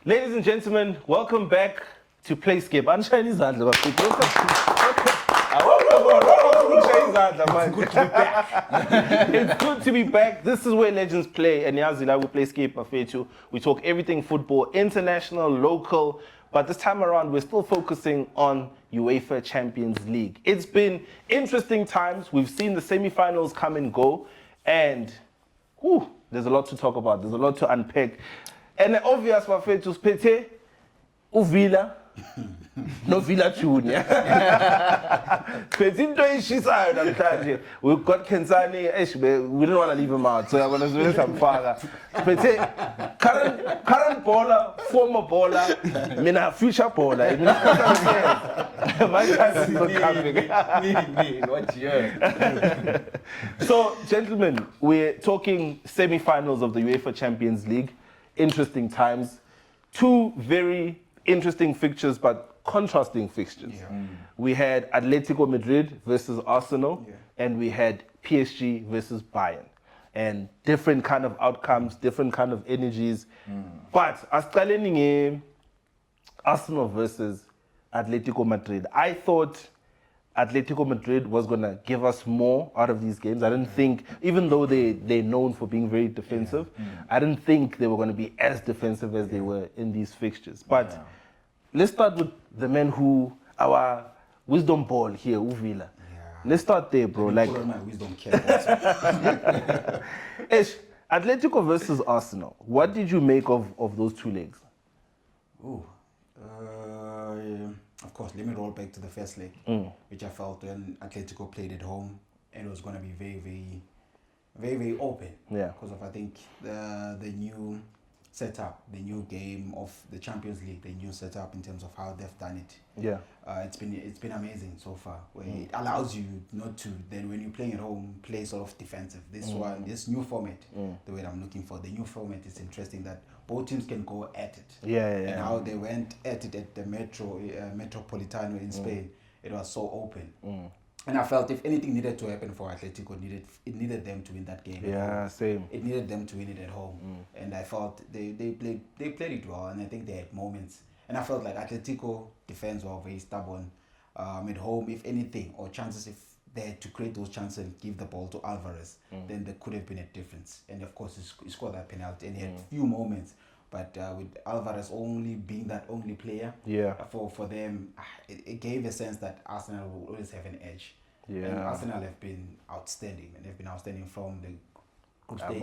Ladies and gentlemen, welcome back to PlayScape. Unshine izandla bafethu. It's good to be back. This is where legends play, and yazi la we PlayScape bafethu. We talk everything football, international, local, but this time around we're still focusing on UEFA Champions League. It's been interesting times. We've seen the semi-finals come and go, and there's a lot to talk about. There's a lot to unpack. And the obvious bafethu siphethe uVilla no Villa Junior. We've got Kenzani. We don't want to leave him out, so I'm going to do some father. Current bowler, former bowler, future bowler. My time is not coming. What year? So, gentlemen, we're talking semi-finals of the UEFA Champions League. Interesting times. Two very interesting fixtures, but contrasting fixtures. Yeah. We had Atletico Madrid versus Arsenal, and we had PSG versus Bayern. And different kind of outcomes, different kind of energies. But as Arsenal versus Atletico Madrid, I thought Atletico Madrid was going to give us more out of these games. I didn't think, even though they're known for being very defensive, I didn't think they were going to be as defensive as they were in these fixtures. But let's start with the men who, our wisdom ball here, uVilla. Let's start there, bro. Like my wisdom Atletico versus Arsenal. What did you make of those two legs? Of course, let me roll back to the first leg, which I felt when Atletico played at home, and it was going to be very, very open. Yeah. Because of, I think, the new setup, the new game of the Champions League, the new setup in terms of how they've done it. Yeah. It's been amazing so far, where it allows you not to, then when you're playing at home, play sort of defensive. This new format, the way I'm looking for, the new format is interesting that both teams can go at it. And how they went at it at the Metropolitano in Spain, it was so open. And I felt if anything needed to happen for Atletico, it needed them to win that game. Yeah, same. It needed them to win it at home. And I felt they played it well, and I think they had moments. And I felt like Atletico defense were very stubborn at home, if anything, or chances if they had to create those chances and give the ball to Alvarez, then there could have been a difference. And of course, he scored that penalty, and he had few moments. But with Alvarez only being that only player, for them, it gave a sense that Arsenal will always have an edge. Yeah. And Arsenal have been outstanding, and they've been outstanding from the group stages.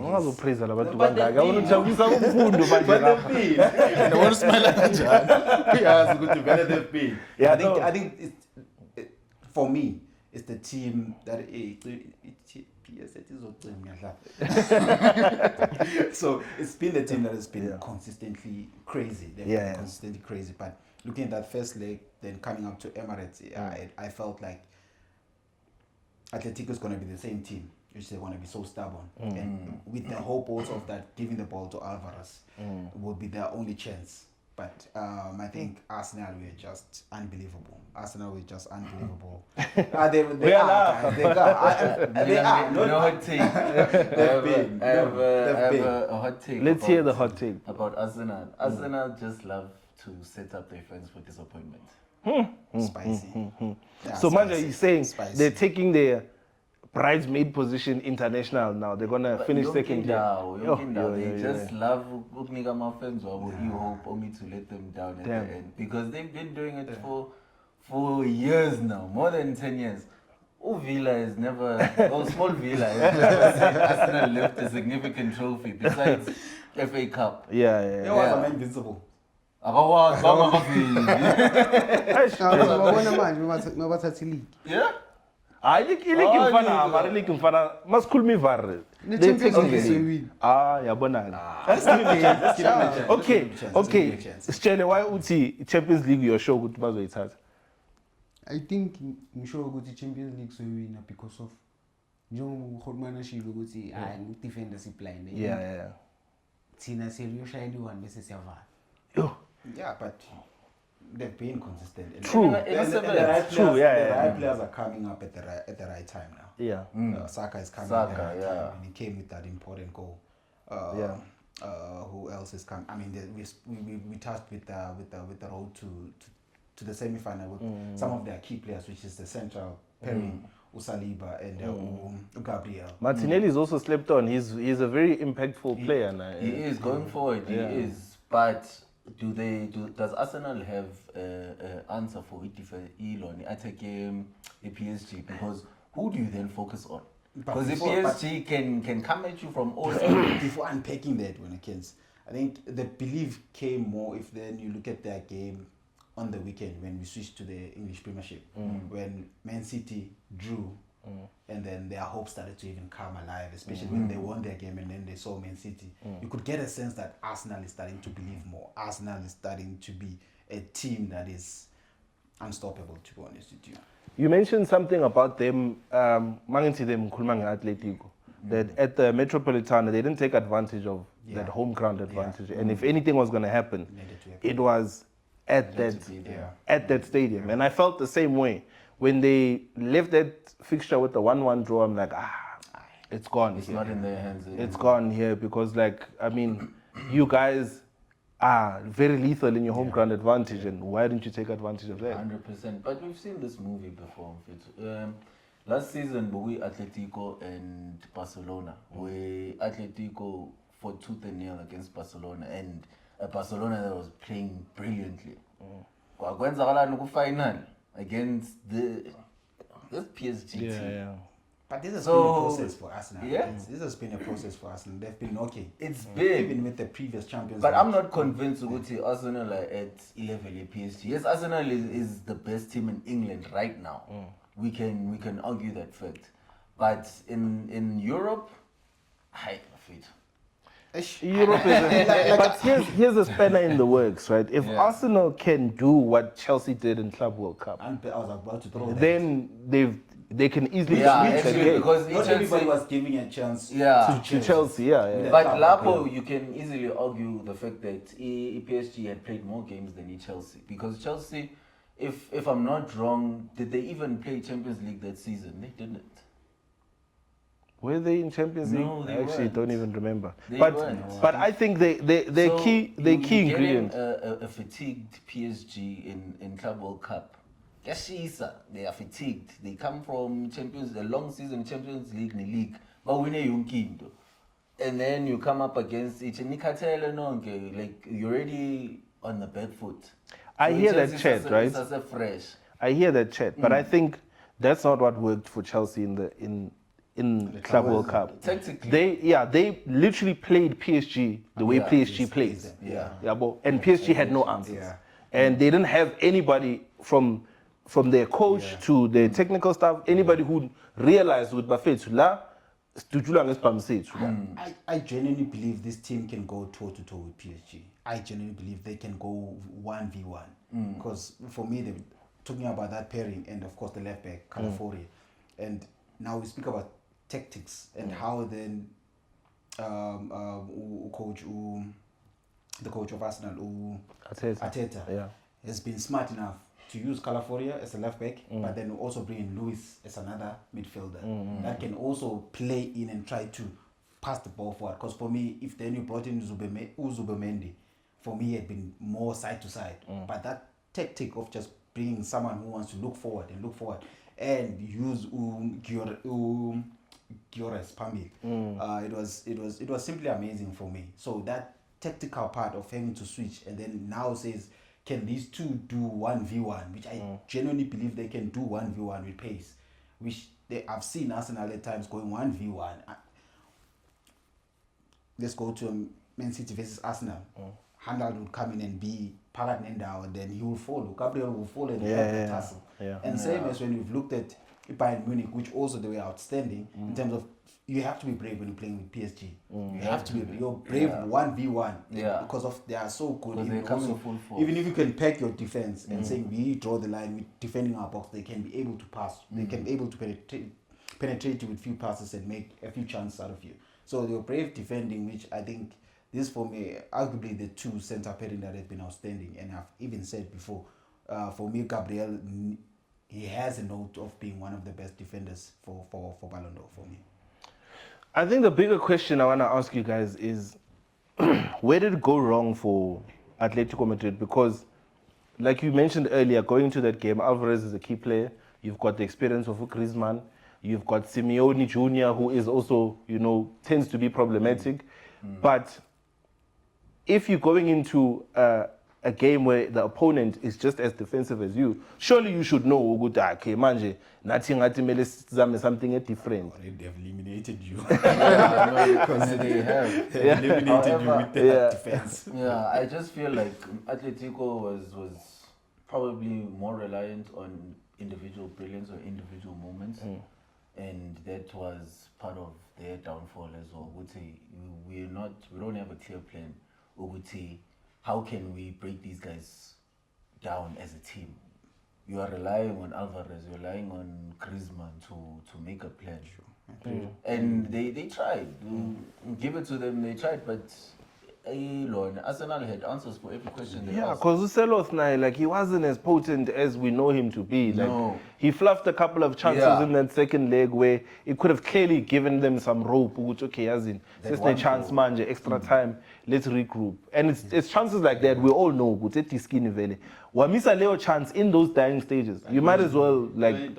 I think for me, it's the team that so it's been the team that has been consistently crazy. They've been consistently crazy. But looking at that first leg, then coming up to Emirates, I felt like Atletico is going to be the same team, which they want to be so stubborn. And with the hope also of that giving the ball to Alvarez would be their only chance. But I think Arsenal were just unbelievable. They are. No hot take. I have a hot take. Let's hear the hot take. About Arsenal. Arsenal just love to set up their fans for disappointment. Spicy. Yeah, so Manja is saying they're taking their bridesmaid position international now. They're going to finish second here. They just love Uknika my fans or you hope only to let them down at the end. Because they've been doing it for years now, more than 10 years. Villa has never, small Villa has never seen Arsenal lift a significant trophy besides FA Cup. They were invincible. Yeah. I think must call me var. Okay. Stjele, why uthi Champions League your show ukuthi bazoyithatha? I think ngisho ukuthi Champions League soyina because of njengoba uHolman ashilo ukuthi defenders blind. Yeah. Thina seriyoshayela i1 bese siyavala. Yeah, but they've been consistent. True. The right players are coming up at the right time now. Yeah. Saka is coming at the right time, and he came with that important goal. Who else is coming? I mean, we touched with the road to the semi-final with some of their key players, which is the central pairing, Usaliba and Gabriel. Martinelli is also slept on. He's a very impactful player now. He is going forward. He is, but does Arsenal have an answer for it if Elon attack a PSG? Because who do you then focus on? Because the PSG can come at you from all angles. Before unpacking that, when it comes, I think the belief came more if then you look at their game on the weekend when we switched to the English Premiership, when Man City drew, and then their hopes started to even come alive, especially when they won their game and then they saw Man City. You could get a sense that Arsenal is starting to believe more. Arsenal is starting to be a team that is unstoppable, to be honest with you. You mentioned something about them, manginti them Kulmanga Atletico, that at the Metropolitano they didn't take advantage of that home ground advantage, and if anything was going to happen, it was at that stadium. And I felt the same way when they left that fixture with the 1-1 draw. I'm like, it's gone. It's not in their hands anymore. It's gone here because, like, I mean, you guys are very lethal in your home ground advantage, and why didn't you take advantage of that? 100%. But we've seen this movie before. Last season, we Atletico and Barcelona, where Atletico fought tooth and nail against Barcelona, and Barcelona that was playing brilliantly. Kwenzakala final against this PSG team. But this has been a process for Arsenal. Yeah. This has been a process for Arsenal. They've been okay. It's big. Even with the previous champions. But I'm not convinced that Arsenal are at 11 PSG. Yes, Arsenal is the best team in England right now. We can argue that fact. But in Europe, I fit. Europe is but here's a spanner in the works, right? If Arsenal can do what Chelsea did in Club World Cup, I was about to throw that. then they can easily switch actually, again because Not everybody was giving a chance to Chelsea. But Lapo, you can easily argue the fact that PSG had played more games than Chelsea. Because Chelsea, if I'm not wrong, did they even play Champions League that season? They didn't. Were they in Champions League? No, they I actually weren't. don't even remember. They But weren't. but I think the So key you ingredient. getting a fatigued PSG in Club World Cup. They are fatigued. They come from a long season Champions League, but we know and then you come up against each and like you're already on the back foot. I hear that Chelsea's chat, right? It's fresh. I hear that chat, but I think that's not what worked for Chelsea in Club World Cup. Tactically. They literally played PSG the way PSG plays. And PSG had no answers. And they didn't have anybody from their coach to their technical staff, anybody who realized with Buffett la I genuinely believe this team can go toe-to-toe with PSG. I genuinely believe they can go 1v1. Because for me, they're talking about that pairing and, of course, the left back, Calafiori. And now we speak about tactics and how then the coach of Arsenal, Arteta, has been smart enough to use Calafiori as a left back, but then also bring in Luis as another midfielder that can also play in and try to pass the ball forward. Because for me, if then you brought in Zubemendi, for me it had been more side to side. But that tactic of just bringing someone who wants to look forward and use Gyores Pamil, it was simply amazing for me. So that tactical part of having to switch and then now says, can these two do 1v1, which I genuinely believe they can do 1v1 with pace, which I've seen Arsenal at times going 1v1. Let's go to Man City versus Arsenal. Handel would come in and be Parat Nendao, and then he will follow. Gabriel will follow and have the tussle. And same as when we've looked at Bayern Munich, which also they were outstanding in terms of you have to be brave when you're playing with PSG. You have to be brave. You're brave 1v1 because of they are so good. Even if you can pack your defense and saying we draw the line, we're defending our box, they can be able to pass. They can be able to penetrate you with few passes and make a few chances out of you. So you're brave defending, which I think this for me, arguably the two centre pairing that have been outstanding. And I've even said before, for me, Gabriel, he has a note of being one of the best defenders for Ballon d'Or for me. I think the bigger question I want to ask you guys is, where did it go wrong for Atletico Madrid? Because, like you mentioned earlier, going into that game, Alvarez is a key player. You've got the experience of Griezmann. You've got Simeone Jr., who is also, tends to be problematic. But if you're going into a game where the opponent is just as defensive as you, surely you should know, okay, manje, something different. They've eliminated you. Because they have. They've eliminated you with that defense. Yeah, I just feel like Atletico was probably more reliant on individual brilliance or individual moments, and that was part of their downfall as well. We don't have a clear plan. How can we break these guys down as a team? You are relying on Alvarez, you're relying on Griezmann to make a plan. And they tried. Give it to them, they tried, but Arsenal had answers for every question they asked. Because Uselos now, he wasn't as potent as we know him to be. He fluffed a couple of chances in that second leg where it could have clearly given them some rope. Which, just a chance, man, extra time, let's regroup. And it's chances like that we all know. Wamisa Leo chance in those dying stages. You might as well There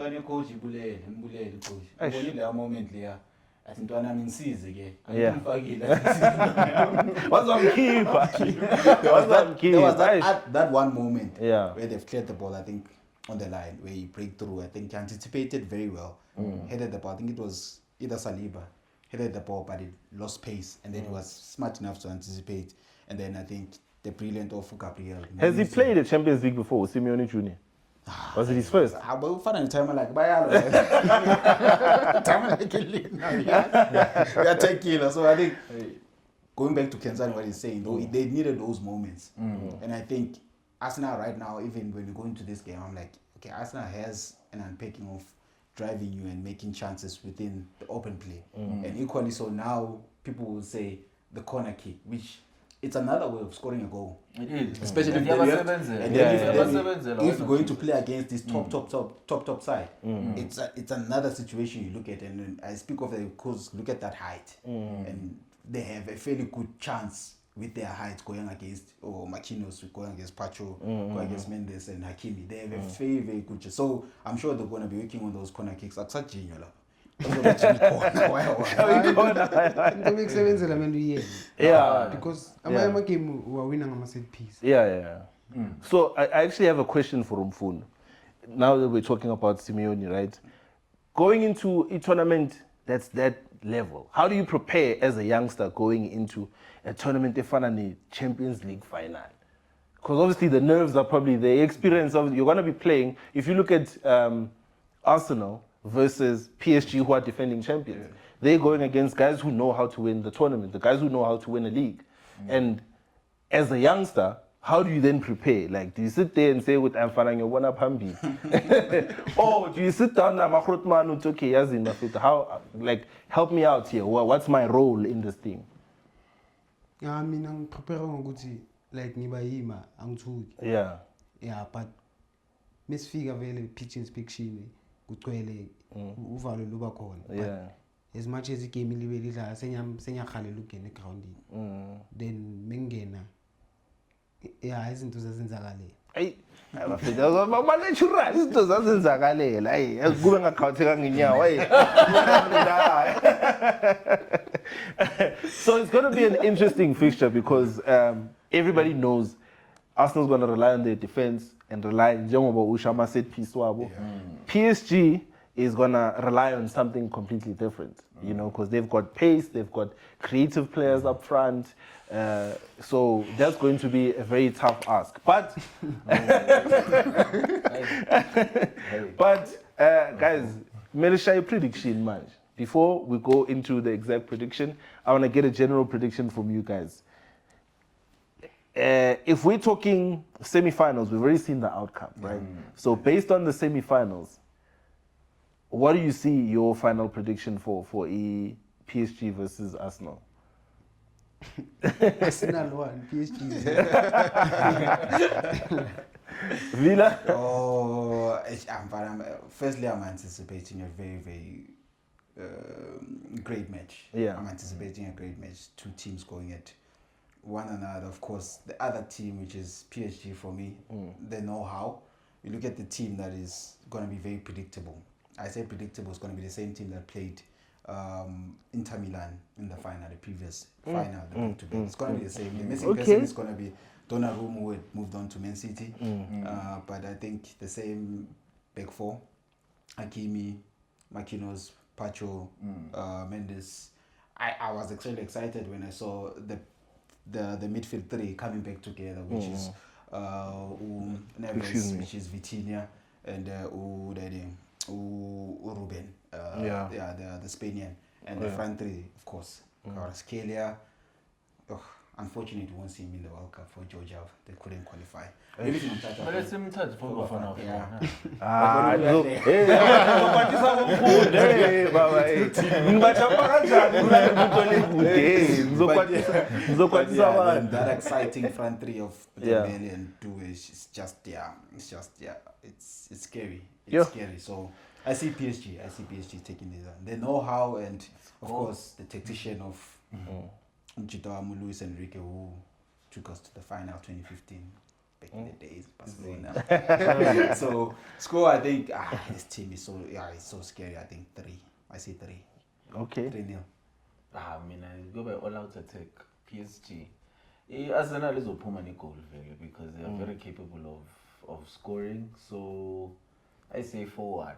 was that one moment where they've cleared the ball, I think, on the line, where he break through. I think he anticipated very well. Headed the ball. I think it was either Saliba. Headed the ball, but it lost pace. And then he was smart enough to anticipate. And then I think the brilliant of Gabriel. Has he played the Champions League before, Simeone Jr.? Was it his first? How about fun and time like Bayalo? Time like we are taking. So I think going back to Kenzani, what he's saying, though, they needed those moments. And I think Arsenal right now, even when we go into this game, I'm like, okay, Arsenal has an unpacking of driving you and making chances within the open play. And equally so now people will say the corner kick, which it's another way of scoring a goal. It is. Especially if you're going to play against this top side. It's another situation you look at, and I speak of it because look at that height. And they have a fairly good chance with their height going against Marquinhos, going against Pacho, going against Mendes and Hakimi. They have a very, very good chance. So I'm sure they're going to be working on those corner kicks. Because I'm game we are winning a set piece. So I actually have a question for Umfun. Now that we're talking about Simeone, right? Going into a tournament that's that level, how do you prepare as a youngster going into a tournament the Champions League final? Because obviously the nerves are probably the experience of you're going to be playing. If you look at Arsenal versus PSG, who are defending champions, they're going against guys who know how to win the tournament, the guys who know how to win a league. And as a youngster, how do you then prepare? Like, do you sit there and say, "With I'm finding your one-up hambi," or do you sit down and how, like, help me out here? What's my role in this thing? I mean, I'm preparing ukuthi like ngibayima angithuki. Yeah, but mesifika vele pitch inspection kugcwele uvalo luba khona. As much as igame libe lidla senyakhalela ukungena egroundini. Then mengena izinto zazenzakale. Hey, ama natural izinto zazenzakalela. Hey, kube ngakhatheka nginyawo. So it's going to be an interesting fixture because everybody knows Arsenal's going to rely on their defense and rely njengoba uShama set piece wabo. PSG is going to rely on something completely different, because they've got pace, they've got creative players up front. So that's going to be a very tough ask. But, guys, Melisha, prediction, man. Before we go into the exact prediction, I want to get a general prediction from you guys. If we're talking semi-finals, we've already seen the outcome, right? So based on the semi-finals, what do you see your final prediction for PSG versus Arsenal? Arsenal 1, PSG 0. Villa? Firstly, I'm anticipating a very, very great match. Yeah. I'm anticipating a great match. Two teams going at one another. Of course, the other team, which is PSG for me, they know how. You look at the team that is going to be very predictable. I say predictable, it's going to be the same team that played Inter Milan in the final, the previous final, the back-to-back. It's going to be the same. The missing person is going to be Donnarumma, who had moved on to Man City. But I think the same back four, Hakimi, Marquinhos, Pacho, Mendes. I was actually excited when I saw the midfield three coming back together, which is Neves, which is Vitinha, and Ruben, the Spaniard, and the front three, of course, Kvaratskhelia. Unfortunately, we won't see him in the World Cup for Georgia. They couldn't qualify. Maybe But let's him touch for now. That exciting front three of Dembele and Doué is just it's scary. It's scary. So I see PSG taking this on. They know how, and of course the tactician of Luis Enrique, who took us to the final 2015 back in the days, Barcelona. So score, I think this team is it's so scary. I think 3. I see 3. Okay. 3-0. I mean, I go by all-out attack. PSG. Arsenal is a goal value because they are very capable of scoring. So I say 4-1.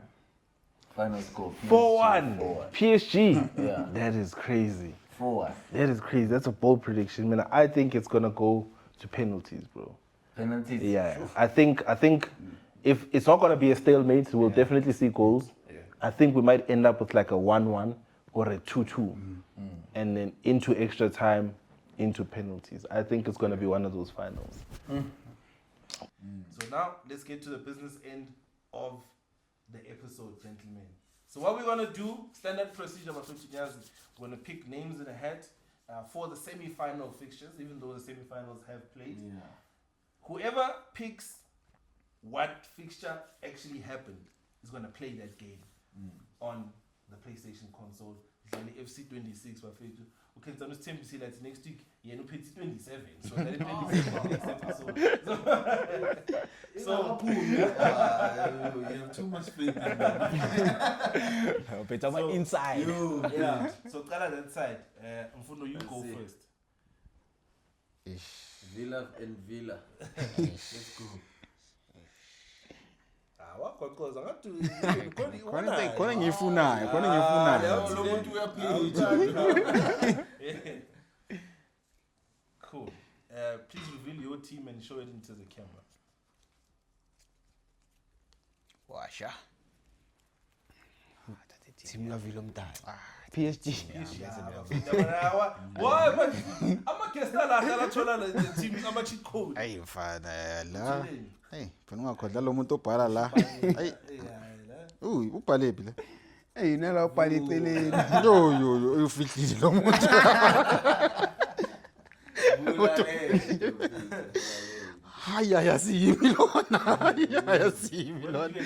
Final score. 4-1. PSG. Yeah. That is crazy. 4-1. That is crazy. That's a bold prediction. Man, I think it's gonna go to penalties, bro. Penalties. Yeah. I think if it's not gonna be a stalemate, we'll definitely see goals. Yeah. I think we might end up with like a 1-1 or a 2-2, and then into extra time, into penalties. I think it's gonna be one of those finals. So now let's get to the business end of the episode, gentlemen. So what we're gonna do, standard procedure, we're gonna pick names in a hat for the semi-final fixtures, even though the semi-finals have played. Yeah. Whoever picks what fixture actually happened is gonna play that game on the PlayStation console. It's only FC 26 bafethu. Okay, so I'm just tempted to see that next week, yeah, no, it's 27. So that is 27 next episode. So you have too much faith in them. But I'm inside. yeah. So color that side. Mfundo, you go first. Villa and Villa. Let's go. Khona ngiyifunayo. Cool. Please reveal your team and show it into the camera. Washa. Team Lavilo Mdala. PSG. Why? But I'm a guest the team. I'm a cheat code. Hey, mfana la. Hey, phela ungakhodla lo muntu obhala la. Hey. Ubhale phi la? Hey, nala ubhale eceleni. Yo, ufihlile lo muntu. Hayi ayasimi lona. Ayasimi lona.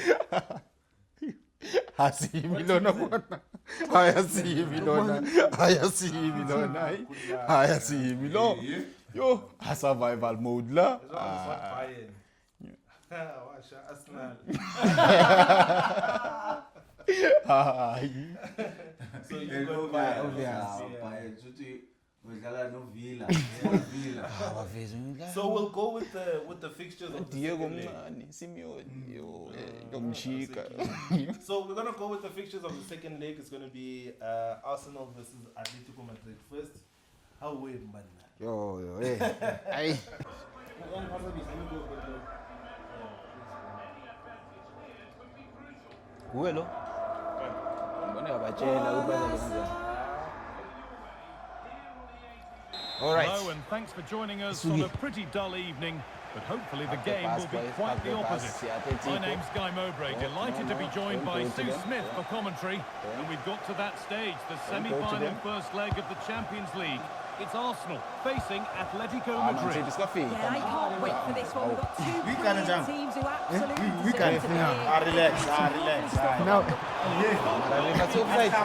Asimi lona bona. Ayasimi lona. Ayasimi lona. Ayasimi lo. Yo, a survival mode la. So you go by So we'll go with the fixtures of the Diego second leg. Mane, Simeone, yo, Domchika. So we're gonna go with the fixtures of the second leg. It's gonna be Arsenal versus Atletico Madrid first. How we Mbana? Yo, hey. Ay. Kuwe lo. Mbona yabatshela ubana kanjani. All right. Hello and thanks for joining us on a pretty dull evening, but hopefully the game will be quite the opposite. My name's Guy Mowbray, delighted to be joined by Sue Smith for commentary, and we've got to that stage, the semi-final first leg of the Champions League. It's Arsenal facing Atletico Madrid. Yeah, I can't wait for this one. We've got two brilliant teams who absolutely We can deserve to be here. relax. Now, That's offside.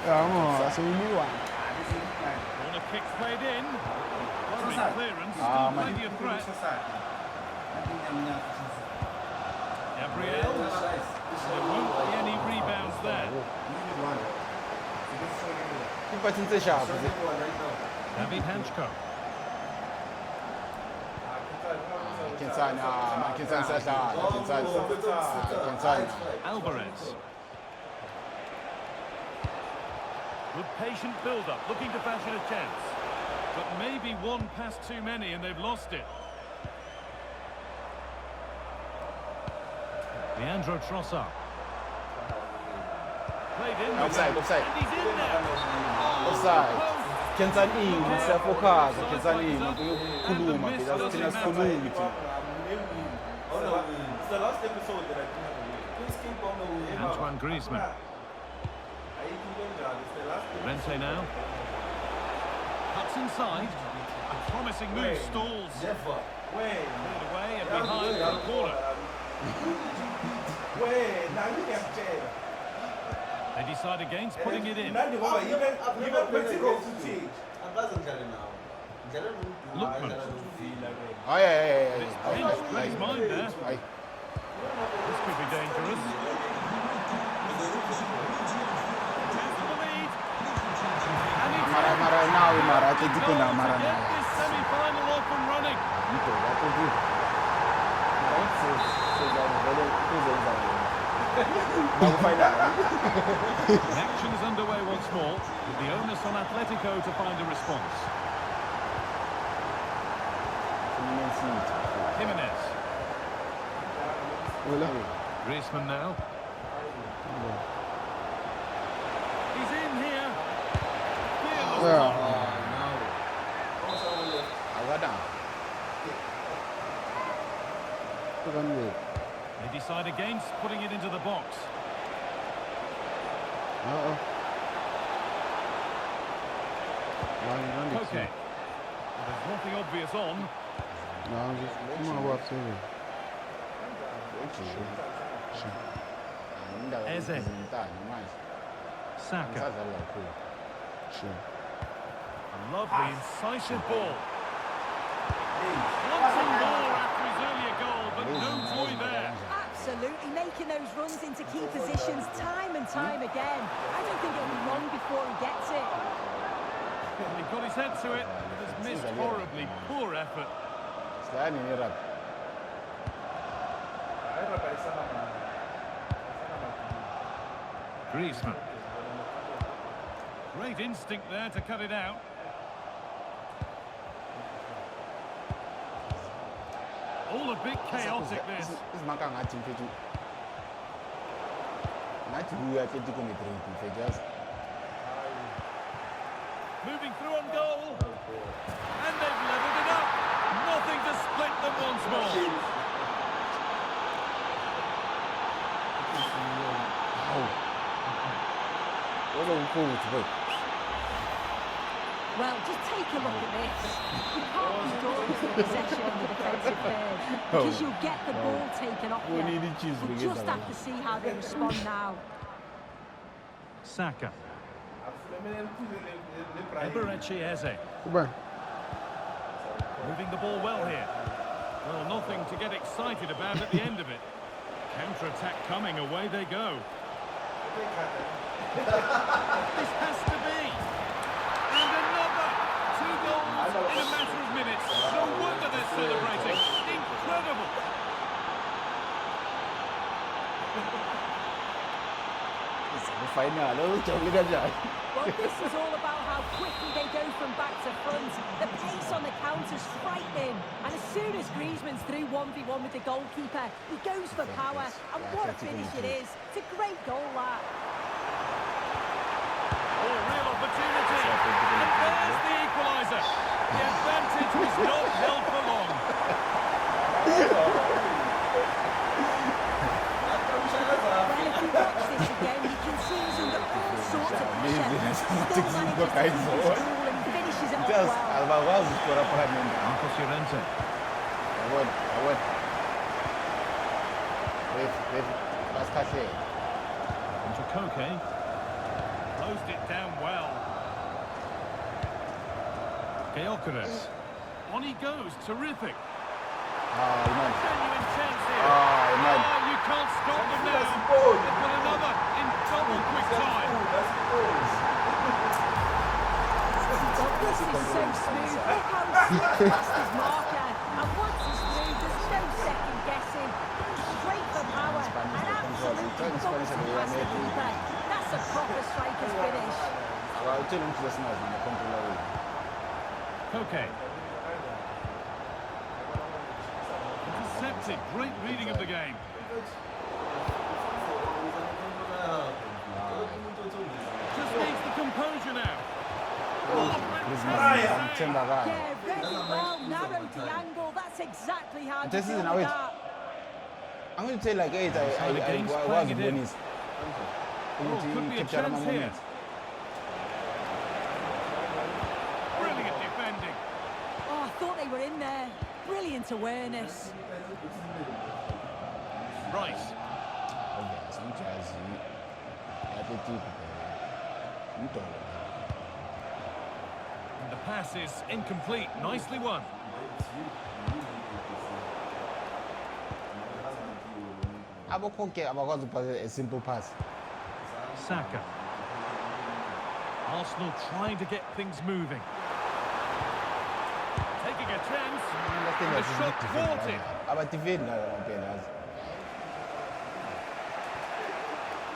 so we knew one. Corner kick's played in. Lovely clearance, still plenty of threat. Gabriel. There won't be any rebounds there. David Hanchko. Alvarez. Good patient build-up, looking to fashion a chance. But maybe one pass too many and they've lost it. Leandro Trossard. Played in. Offside. And he's in there. Offside. Post. Kenza ini siyafokaza kenza ini ukukhuluma And the phela miss thina doesn't sikhulumi matter. thina. It's the last episode that I didn't have a win. PlayScape on the way. Antoine Griezmann. Rente now. Cuts inside. A promising move stalls. Never. Cleared away and behind for the corner. They decide against putting it in. Lookman. Oh yeah. It's pinched with his mind there. Aye. This could be dangerous. Chance for the lead. And it's Mara now I think goal na to mara get now. this semi-final up and running. The action is underway once more, with the onus on Atletico to find a response. Jimenez. Griezmann now. He's in here. Fearless Agada. They decide against putting it into the box. Okay. Well, there's nothing obvious on. Eze. Saka. A lovely, incisive ball. Wanting more after his earlier goal, but no joy there. Absolutely, making those runs into key positions time and time again. I don't think it'll be long before he gets it. He got his head to it, but has missed horribly. Poor effort. Griezmann. Great instinct there to cut it out. All a bit chaotic, this. Moving through on goal. And they've levelled it up. Nothing to split them once more. Well, just take a look at this. You can't be daunted with possession in the defensive third because you'll get the ball taken off you. We'll just have to see how they respond now. Saka. Eberechi Eze. Moving the ball well here. Well, nothing to get excited about at the end of it. Counter-attack coming, away they go. This has to be. And another. 2 goals in a matter of minutes. No wonder they're celebrating. Incredible. Well, this is all about how quickly they go from back to front. The pace on the counter's frightening. And as soon as Griezmann's through 1v1 with the goalkeeper, he goes for power. And what a finish it is. It's a great goal, that. Oh, real opportunity. And there's the equaliser. The advantage was not held for long. Well, if you watch this again, you can see he's under all sorts of pressure. Still manages to keep his cool and finishes it off well. Marcos Llorente. Into Koke. Closed it down well. Georgiades. On he goes, terrific. Man. Genuine chance here. Man. Oh, you can't stop them now. They've got another in double quick time. This is so smooth. Look how he slips past his marker. And once he's through, there's no second guessing. Straight for power. And absolutely bumps past the keeper. That's a proper striker's finish. Koke. Intercepted. Great reading of the game. Just needs the composure now. Yeah, very well narrowed the angle. That's exactly how This you is deal now with it. that. I'm going to say like 8. Against I playing was it in. bonus. Oh, could be a chance here. Brilliant defending. Oh, I thought they were in there. Brilliant awareness. Rice. The pass is incomplete. Nicely won. A simple pass. Saka. Arsenal trying to get things moving. Taking a chance. The shot thwarted.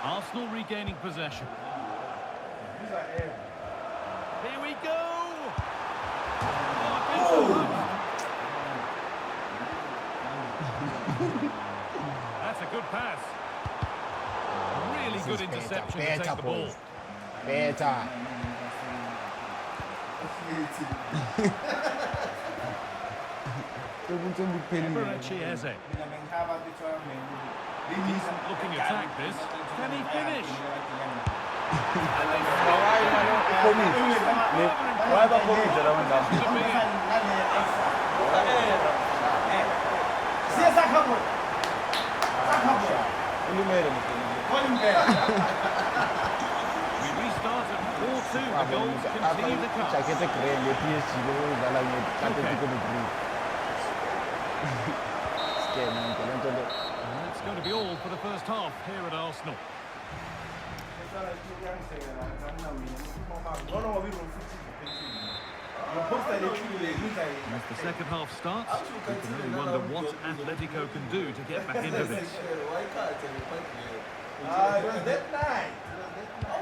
Arsenal regaining possession. Here we go. That's a good pass. Really good interception to take the ball. Better. Eze. Decent looking attack this. Can he finish? We restart at 4-2. The goals continue to come. That's going to be all for the first half here at Arsenal. As the second half starts, we can only wonder what Atletico can do to get back into this.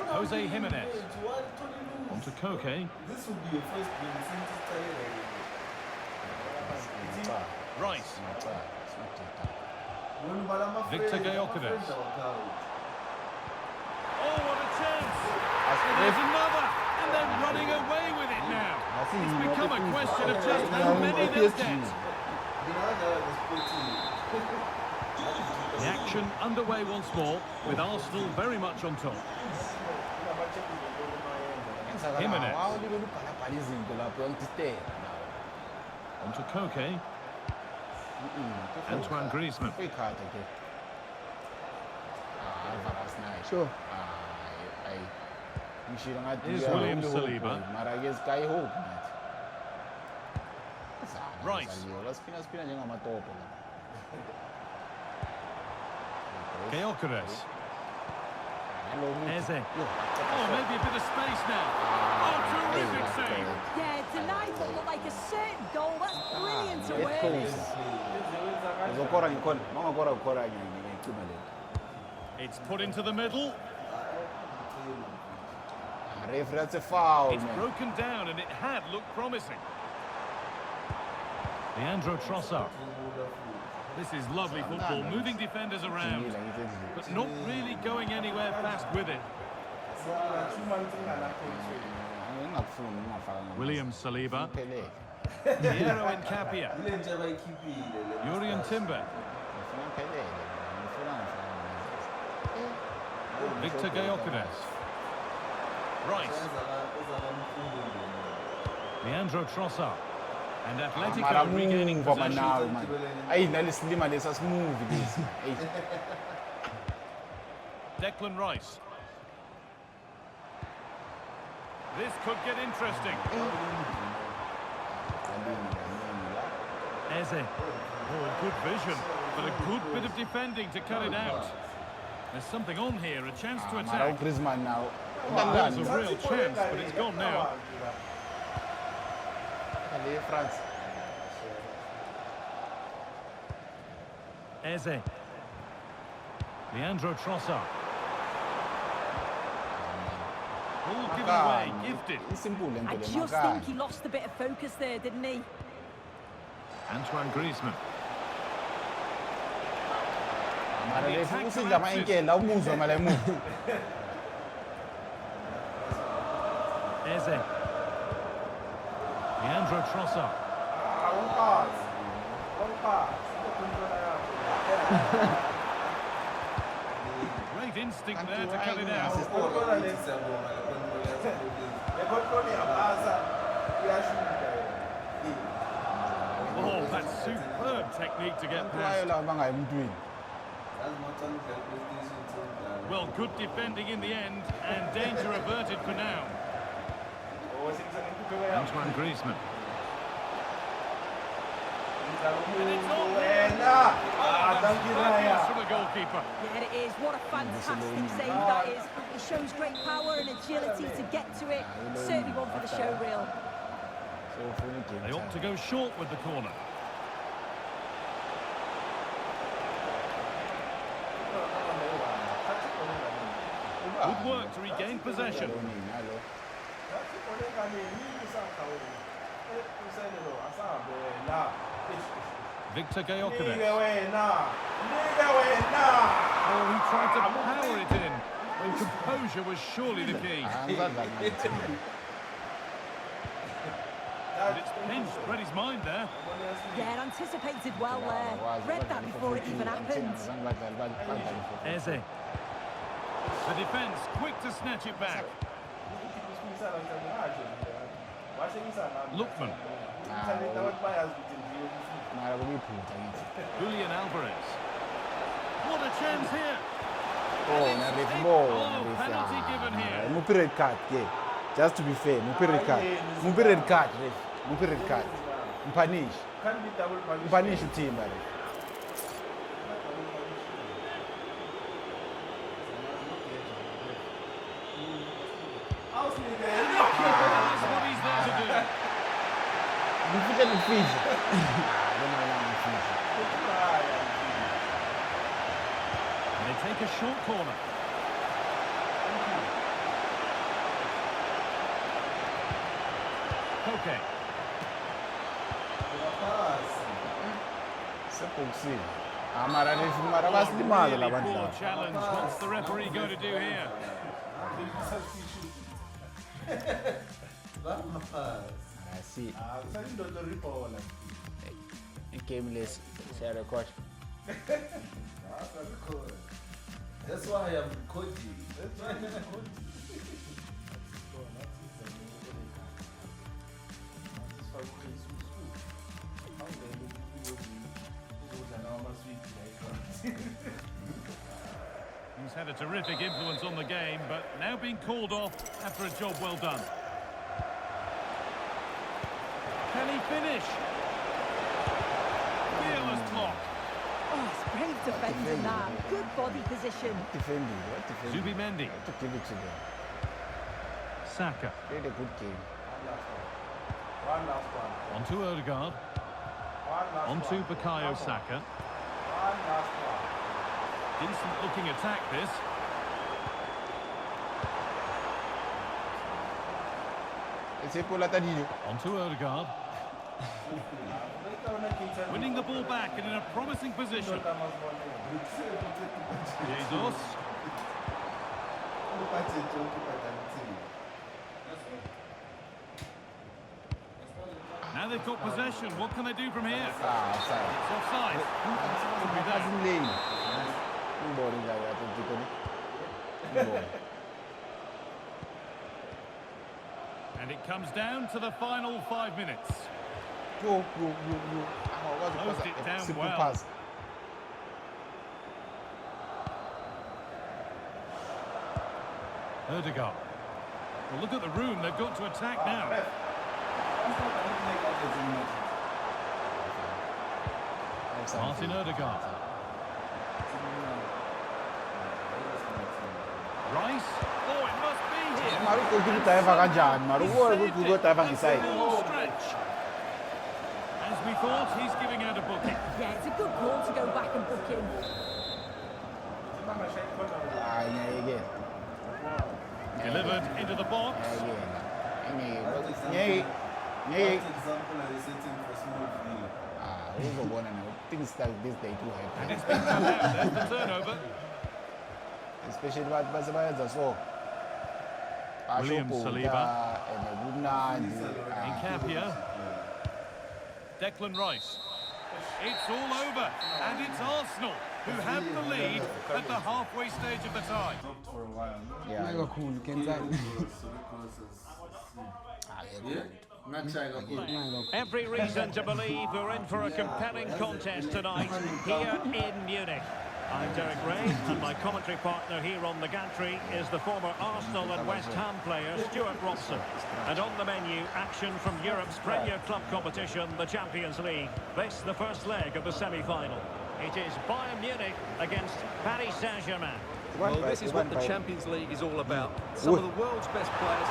Jose Jimenez. On to Koke. This would be your first game since Rice. Victor Georgiades. Oh, what a chance! And there's another! And they're running away with it now. It's become a question of just how many they'll get. The action underway once more, with Arsenal very much on top. Jimenez. On to Koke. Antoine Griezmann. Sure. Here's William Saliba. Rice. Georgiades. Eze. Oh, maybe a bit of space now. Oh, terrific save. Yeah, denied what looked like a certain goal. That's brilliant awareness. It's put into the middle. That's a foul. It's broken down and it had looked promising. Leandro Trossard. This is lovely football, moving defenders around, but not really going anywhere fast with it. William Saliba. Piero Incapia. Jurien Timber. Victor Georgiades. Rice. Leandro Trossard. And Atletico regaining possession. Declan Rice. This could get interesting. Eze. Oh, good vision, but a good bit of defending to cut it out. There's something on here, a chance to attack. Griezmann now. There's a real chance, but it's gone now. France. Eze. Leandro Trossard. All given away, gifted. I just think he lost a bit of focus there, didn't he? Antoine Griezmann. Eze. Leandro Trossard. Great instinct there to cut it out. Oh, that's superb technique to get past. Well, good defending in the end, and danger averted for now. Antoine Griezmann. And it's on there. Fabulous for the goalkeeper. Yeah, it is. What a fantastic save that is. It shows great power and agility to get to it. Certainly one for the show reel. They opt to go short with the corner. Good work to regain possession. Victor Gyökeres. Oh, he tried to power it in, when composure was surely the key. But it's pinched, read his mind there. Yeah, anticipated well there. Read that before it even happened. Eze. The defence, quick to snatch it back. Lookman. Julian Alvarez. What a chance here. Oh, penalty given here. red card, yeah. Just to be fair, red card. Red card, red card. Punish the team, man. That's what he's there to do. And they take a short corner. Okay. Poor challenge. What's the referee going to do here? I see. Gameless, share the coach. That's why I'm coaching. He's had a terrific influence on the game, but now being called off after a job well done. Can he finish? Fearless block. Oh, it's brave defending that. Good body position. Zubimendi. To give it to them. Saka. Played a good game. On to Odegaard. On to Bukayo Saka. Decent looking attack this. On to Odegaard. Winning the ball back and in a promising position. Jesus. Now they've got possession. What can they do from here? It's offside. Could be that. And it comes down to the final 5 minutes. Closed it down well. Odegaard. Well, look at the room they've got to attack now. Martin Odegaard. Rice. Oh, it must be here. Mari goalkeeper dive kanjani? Mari goalkeeper dive ngeside. Stretch. As we thought, he's giving out a booking. Yeah, it's a good call to go back and book him. Ngeke. Delivered into the box. Ngeke. example are setting for small Villa. Uzobona now. Things like this they do And happen. it's been cut out. There's the turnover. Especially abantu basebenza so. William Saliba. Kumnandi. Nkapia. Declan Rice. It's all over, and it's Arsenal who have the lead at the halfway stage of the tie. For a while. Yeah. kakhulu kenzani Every reason to believe we're in for a compelling contest tonight here in Munich. I'm Derek Ray, and my commentary partner here on the gantry is the former Arsenal and West Ham player Stuart Robson. And on the menu, action from Europe's premier club competition, the Champions League. This the first leg of the semi-final. It is Bayern Munich against Paris Saint-Germain. Well, this is what the Champions League is all about. Some of the world's best players.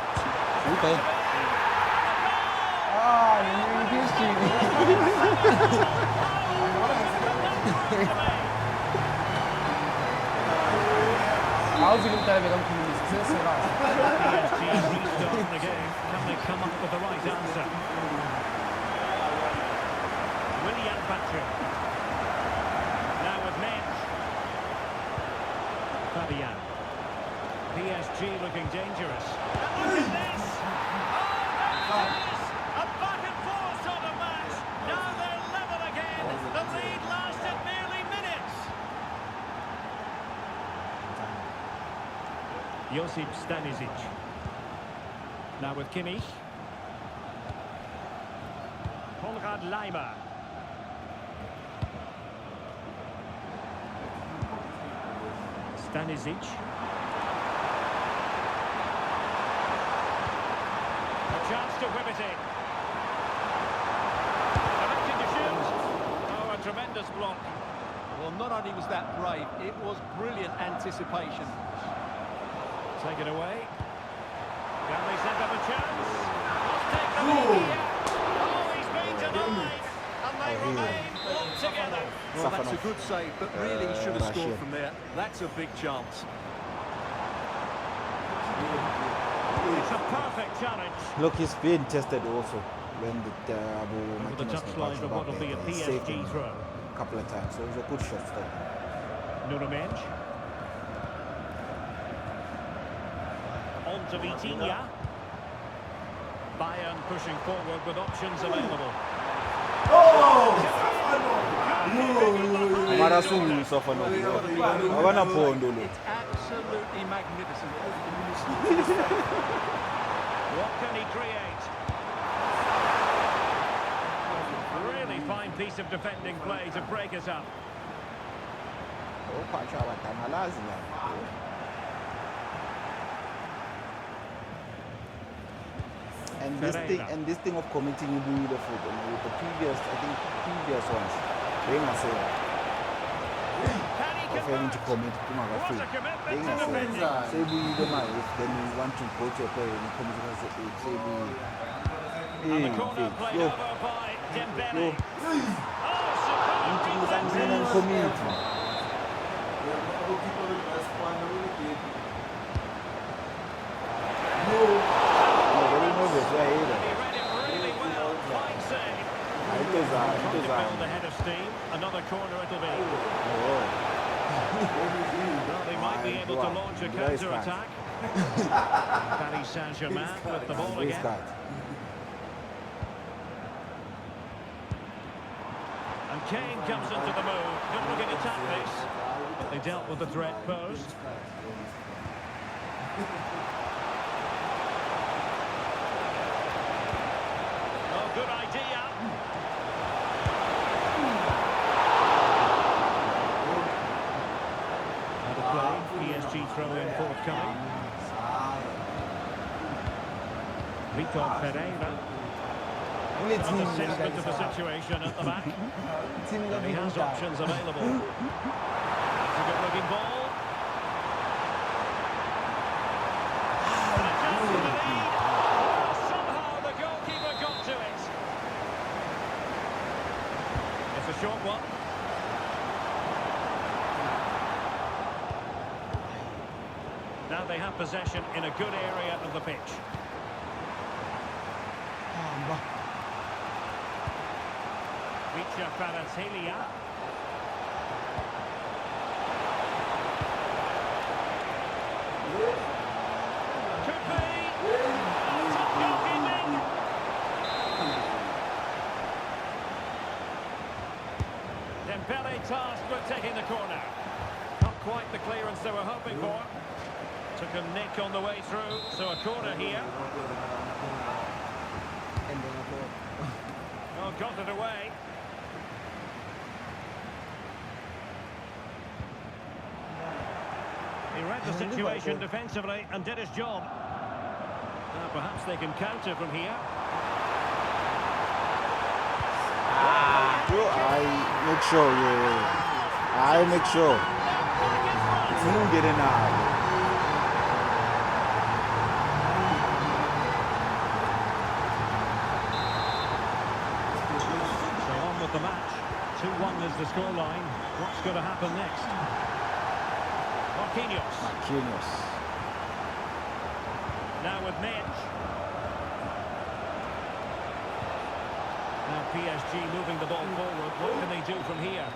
awuzi kumtala bekamkhulumisa seserazi PSG restart the game. Can they come up with the right answer? William Patrick. Now with Mensch. Fabian. PSG looking dangerous. And look at this! Oh, there it is! A back and forth sort of match. Now they're level again. The lead lasted nearly minutes. Josip Stanisic. Now with Kimmich. Konrad Leimer. Stanisic. A chance to whip it in. Electing to shoot. Oh, a tremendous block. Well, not only was that brave, it was brilliant anticipation. Take it away. Can they set up a chance? Must take the lead here. Oh, he's been denied. And they remain locked together. Well, that's a good save, but really he should have scored from there. That's a big chance. It's a perfect challenge. Look, he's being tested also when the Over the touchline of what will be a PSG throw. a couple of times. So it was a good shot stop. Nuno Mensch. On to Vitinha. Bayern pushing forward with options available. Mara sungisa fana. Abana phondo lo. It's absolutely magnificent. What can he create? Really fine piece of defending play to break it up. Uphatsha abadangalazi la. And this thing of committing you do the football with the previous, I think previous ones, they must say Can he of having to convert? commit to my What a feet. commitment They to must defending. say we the man if then you want to go to a player and commit to say we. And the corner played Yo, over by Dembele. yo, Oh, superb you defending. and commit. Very nervous, yeah, He read it really well. Fine save. it is Trying to build the head of steam. Another corner it'll be. Well, they might be able to launch a counter-attack. Paris Saint-Germain with the ball again. And Kane comes into the move. Good looking attack this. But they dealt with the threat posed. Oh, good idea. Out of play. PSG throw in forthcoming. Vitor Pereira. kule team Assessment of the leyi situation at the back. team And he has leyi options available. It's a good-looking ball. And a chance for the lead. Somehow the goalkeeper got to it. It's a short one. Now they have possession in a good area of the pitch. Richa Kvaratskhelia. Could be. Top goalkeeping. Dembele tasked with taking the corner. Not quite the clearance they were hoping for. Took a nick on the way through, so a corner here. Oh, got it away. He read the situation defensively and did his job. Now perhaps they can counter from here. I make sure, I make sure. If you don't get in now. The match. 2-1 is the scoreline. What's going to happen next? Marquinhos. Now with Mitch. Now PSG moving the ball forward. What can they do from here?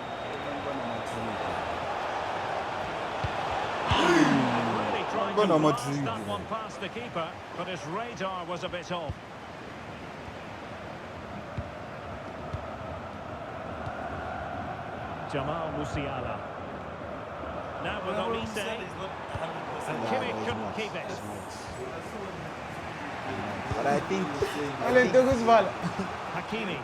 Really trying to blast that one past the keeper, but his radar was a bit off. Jamal Musiala. Now with Olise. And Kimmich couldn't keep it. But I think Hakimi.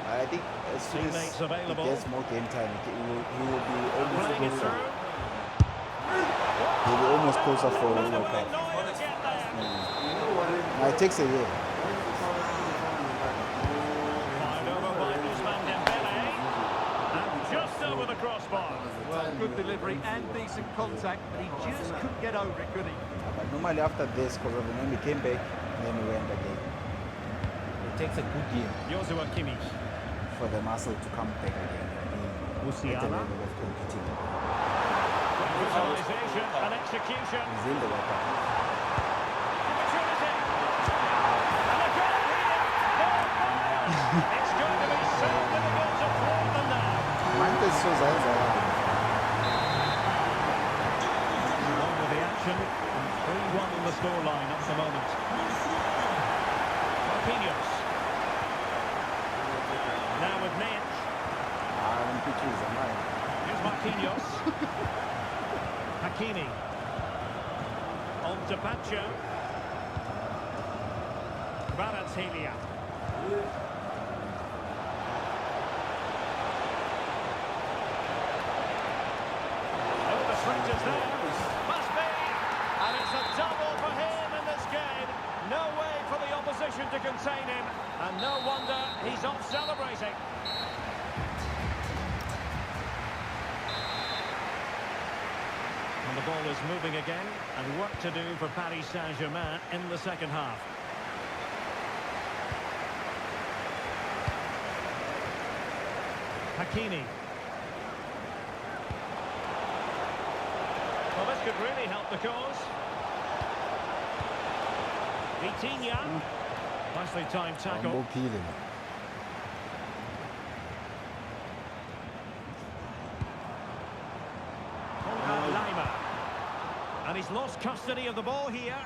I think as soon as Teammates he available. gets more game time, he will be almost Playing it closer. through. He'll be almost closer for World Cup. Neuer to get there. It takes a year. Fired over by Ousmane Dembele. And just over the crossbar. Well, good delivery and decent contact, but he just couldn't get over it, could he? But normally after this, because of the name, he came back and then he went again. It takes a good year Joshua Kimmich. for the muscle to come back again and be at the Musiala. level of competing. Visualization and execution. He's in the World Cup. Opportunity. And a goal here. It's going to be so difficult to thwart them now. Mante so zayenza lapho. On with the action. 3-1 in the scoreline at the moment. Marquinhos. Now with Mitch. Here's Marquinhos. Hakimi. On to Pacho. Kvaratskhelia. Oh, the threat is there. Must be. And it's a double for him in this game. No way for the opposition to contain him. And no wonder he's off celebrating. And the ball is moving again, and work to do for Paris Saint-Germain in the second half. Hakimi. Well, this could really help the cause. Vitinha. Nicely timed tackle. Lima. And he's lost custody of the ball here.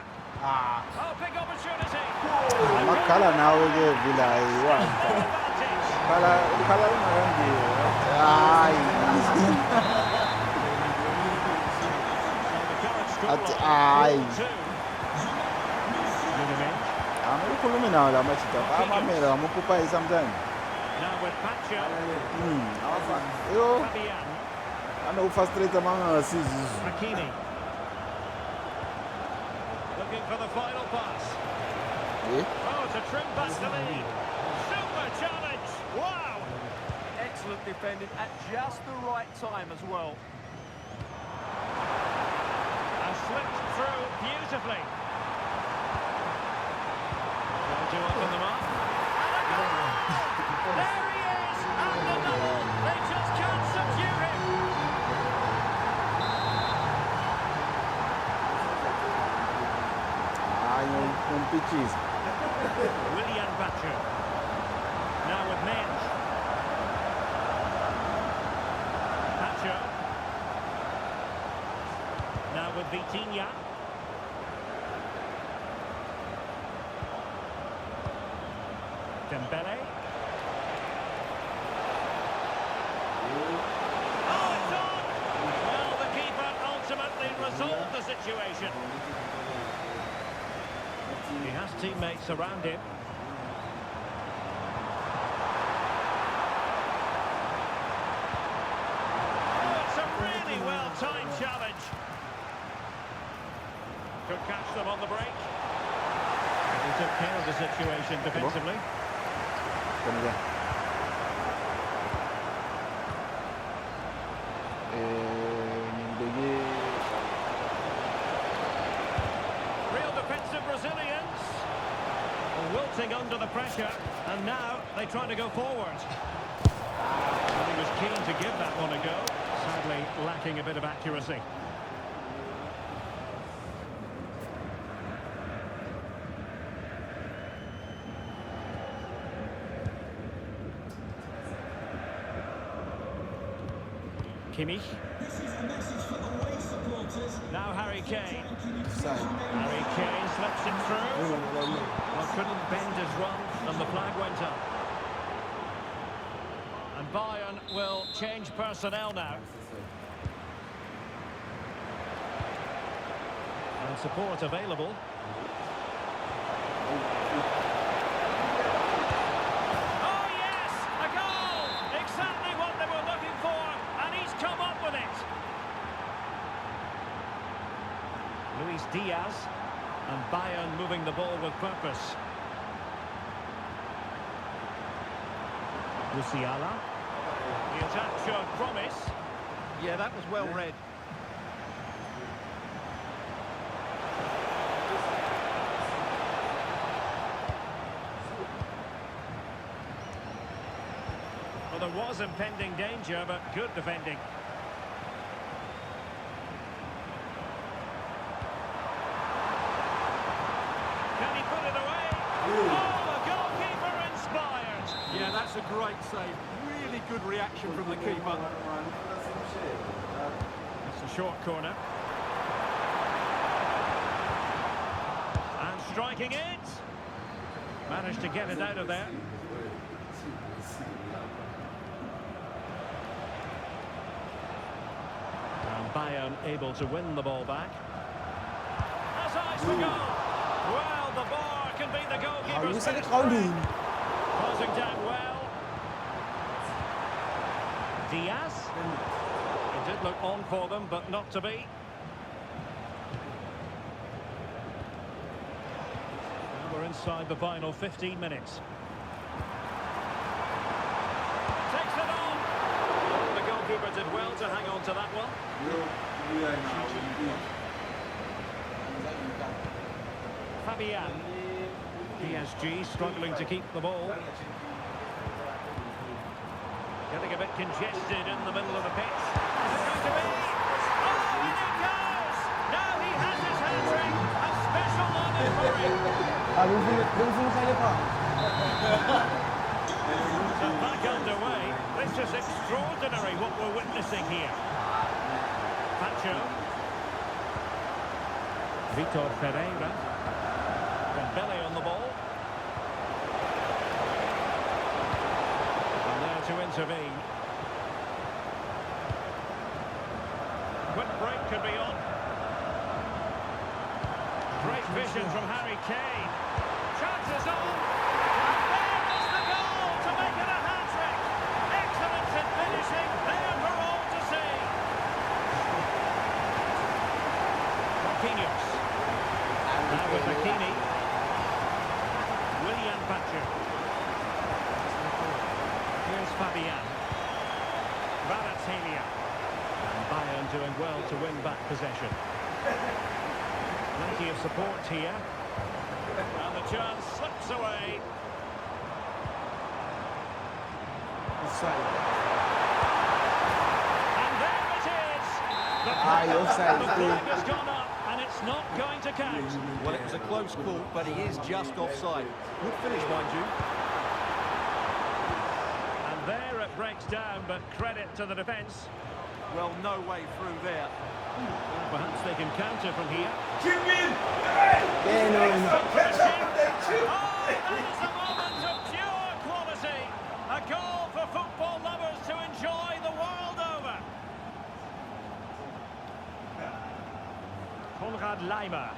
Oh, big opportunity. Makhala nawe ke Villa ayiwanga. Khala ungakangiwe. Hayi. Hayi. Amakhulumi nawo la machita. Amamela amukupa sometimes. Now with Pacho. Yo, Fabian. ano frustrate amangasizi. Hakimi. Looking for the final pass. Oh, to trim back the lead. Super challenge. Wow. Excellent defending at just the right time as well. And slipped through beautifully. Well, to open them up. And a goal! There he is! And the double! They just can't subdue him! William Batcher. Now with Mensch. Batcher. Now with Vitinha. Dembele. Oh, it's on! Well, the keeper ultimately resolved the situation. He has teammates around him. Oh, it's a really well-timed challenge. Could catch them on the break. He took care of the situation defensively. Real defensive Brazilians. Wilting under the pressure, and now they try to go forward. Well, he was keen to give that one a go, sadly lacking a bit of accuracy. Kimmich. Now Harry Kane. Harry Kane slips it through. Well, couldn't bend his run, and the flag went up. And Bayern will change personnel now. And support available. Oh yes, a goal! Exactly what they were looking for, and he's come up with it. Luis Diaz, and Bayern moving the ball with purpose. Musiala. The attack showed promise. Yeah, that was well read. Well, there was impending danger, but good defending. Can he put it away? Oh, the goalkeeper inspired. Yeah, that's a great save. Really good reaction from the keeper. It's a short corner. And striking it. Managed to get it out of there. And Bayern able to win the ball back. That's eyes for goal. Well, the bar can be the goalkeeper's best friend. Closing down well. Diaz. It did look on for them, but not to be. And we're inside the final 15 minutes. Takes it on. The goalkeeper did well to hang on to that one. Fabian. PSG struggling to keep the ball. Getting a bit congested in the middle of the pitch. Is it going to be? Oh, and he goes! Now he has his hat-trick. A special moment for him. So back underway. This is extraordinary what we're witnessing here. Pacho. Vitor Pereira. Dembele on the ball. And there to intervene. Quick break could be on. Great vision from Harry Kane. Chances on. And there is the goal to make it a hat-trick. Excellence in finishing. There for all to see. Marquinhos. Now with McKinney. Fabian. Kvaratskhelia. And Bayern doing well to win back possession. Plenty of support here. And the chance slips away. And there it is! The flag has gone up, and it's not going to count. Well, it was a close call, but he is just offside. Good finish, mind you. And there it breaks down, but credit to the defence. Well, no way through there. Perhaps they can counter from here. Oh, that is a moment of pure quality. A goal for football lovers to enjoy the world over. Konrad Laimer.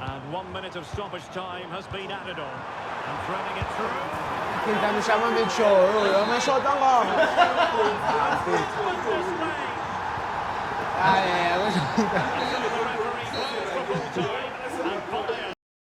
And 1 minute of stoppage time has been added on. And threading it through. Tentando chamar meio de show. Eu me show tão bom. Display. Ah, é.